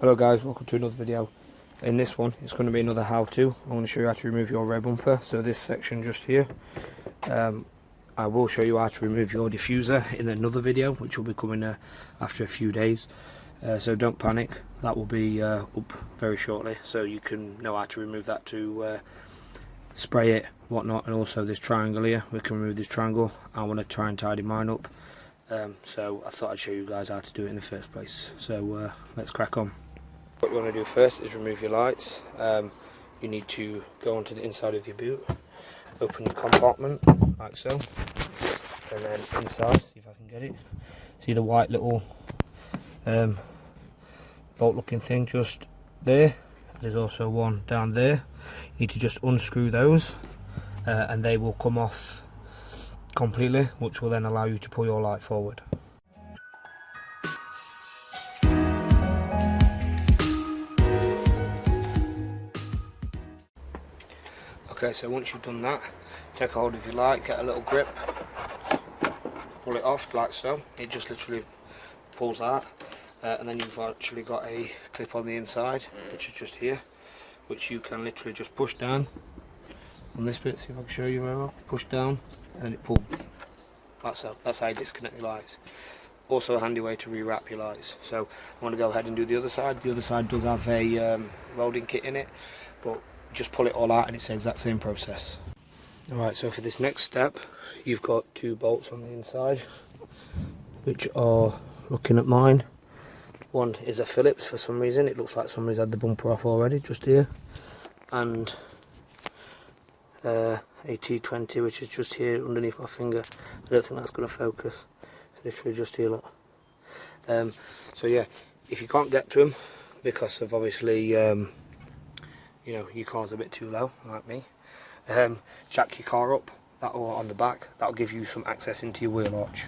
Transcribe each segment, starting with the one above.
Hello guys, welcome to another video. In this one it's going to be another how-to. I'm going to show you how to remove your rear bumper. So this section just here, I will show you how to remove your diffuser in another video which will be coming after a few days. So don't panic, that will be up very shortly, so you can know how to remove that to spray it, whatnot. And also this triangle here, we can remove this triangle. I want to try and tidy mine up, so I thought I'd show you guys how to do it in the first place. So let's crack on. What you want to do first is remove your lights. You need to go onto the inside of your boot, open your compartment like so, and then inside, see if I can get it, see the white little bolt looking thing just there. There's also one down there. You need to just unscrew those and they will come off completely, which will then allow you to pull your light forward. Okay, so once you've done that, take a hold of your light, get a little grip, pull it off like so. It just literally pulls out, and then you've actually got a clip on the inside, which is just here, which you can literally just push down on this bit. See if I can show you very well. Push down, and then it pulls. Like so. That's how you disconnect your lights. Also a handy way to rewrap your lights. So I want to go ahead and do the other side. The other side does have a welding kit in it, but just pull it all out and it's the exact same process. Alright, so for this next step, you've got two bolts on the inside, which are, looking at mine, one is a Phillips for some reason. It looks like somebody's had the bumper off already, just here, and a T20, which is just here underneath my finger. I don't think that's going to focus. Literally just here, look. So yeah, if you can't get to them because of obviously you know, your car's a bit too low, like me, jack your car up, that'll on the back, that'll give you some access into your wheel arch.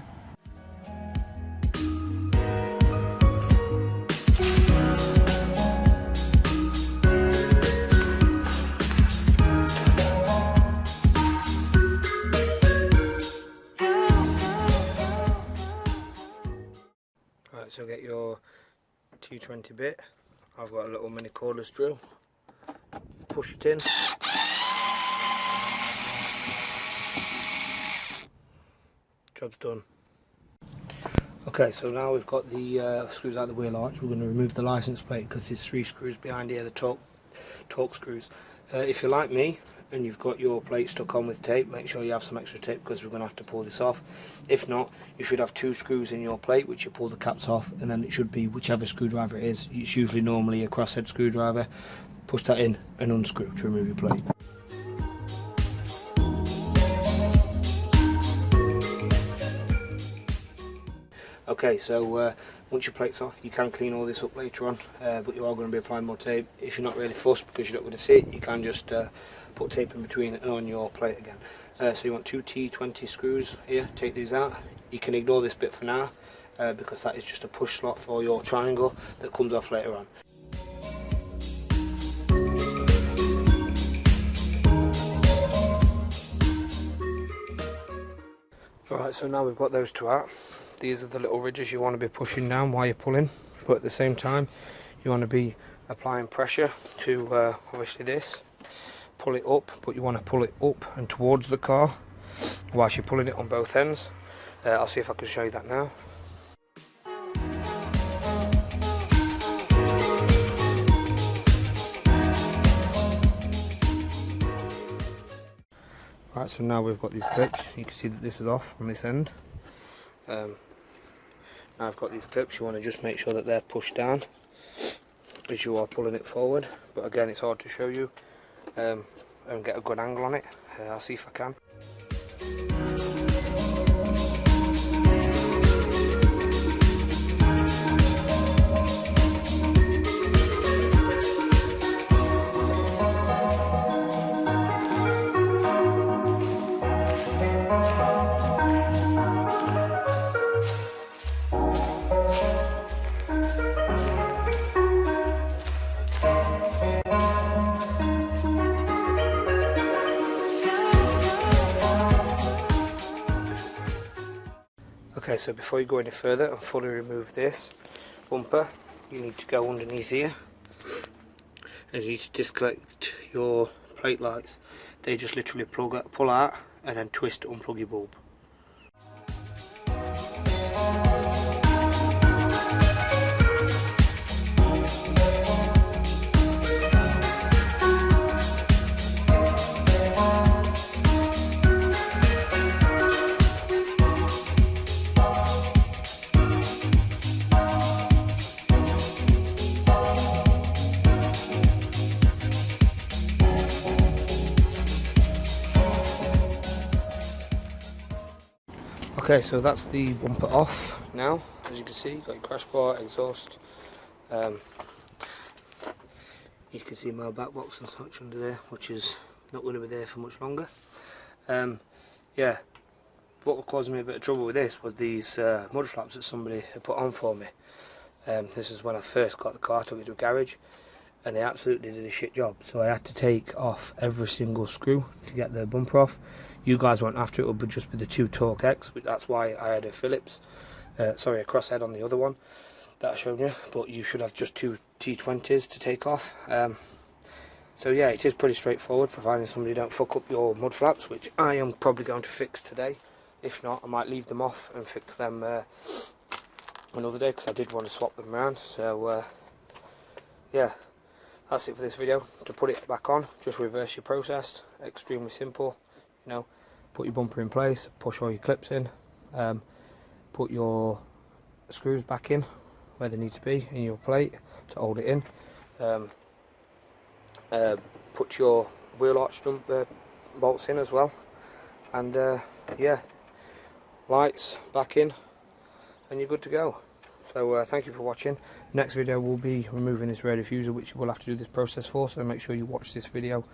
Right, so get your T20 bit. I've got a little mini cordless drill. Push it in. Job's done. Okay, so now we've got the screws out of the wheel arch. We're going to remove the license plate because there's 3 screws behind here, the torque screws. If you're like me and you've got your plate stuck on with tape, make sure you have some extra tape because we're going to have to pull this off. If not, you should have 2 screws in your plate which you pull the caps off, and then it should be whichever screwdriver it is. It's usually normally a crosshead screwdriver. Push that in and unscrew to remove your plate. Okay, so once your plate's off, you can clean all this up later on, but you are going to be applying more tape. If you're not really fussed because you don't want to see it, you can just put tape in between and on your plate again. So you want 2 T20 screws here, take these out. You can ignore this bit for now because that is just a push slot for your triangle that comes off later on. Alright, so now we've got those 2 out. These are the little ridges you want to be pushing down while you're pulling, but at the same time you want to be applying pressure to obviously this. Pull it up, but you want to pull it up and towards the car whilst you're pulling it on both ends. I'll see if I can show you that now. Right, so now we've got these clips. You can see that this is off on this end. Now I've got these clips. You want to just make sure that they're pushed down as you are pulling it forward. But again, it's hard to show you and get a good angle on it. I'll see if I can. Okay, so before you go any further and fully remove this bumper, you need to go underneath here, and you need to disconnect your plate lights. They just literally pull out and then twist to unplug your bulb. Okay, so that's the bumper off now. As you can see, got your crash bar, exhaust. You can see my back box and such under there, which is not going to be there for much longer. Yeah, what was causing me a bit of trouble with this was these mud flaps that somebody had put on for me. This is when I first got the car, took it to a garage, and they absolutely did a shit job. So I had to take off every single screw to get the bumper off. You guys won't have to, it would just be the 2 Torque X, but that's why I had a Phillips, sorry, a crosshead on the other one that I showed you, but you should have just 2 T20s to take off. So yeah, it is pretty straightforward, providing somebody don't fuck up your mud flaps, which I am probably going to fix today. If not, I might leave them off and fix them another day, because I did want to swap them around. So yeah, that's it for this video. To put it back on, just reverse your process. Extremely simple. You know, put your bumper in place, push all your clips in, put your screws back in where they need to be in your plate to hold it in, put your wheel arch bolts in as well, and yeah, lights back in, and you're good to go. So thank you for watching. Next video will be removing this rear diffuser, which you will have to do this process for, so make sure you watch this video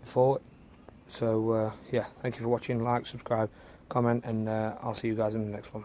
before it. So yeah, thank you for watching. Like, subscribe, comment, and I'll see you guys in the next one.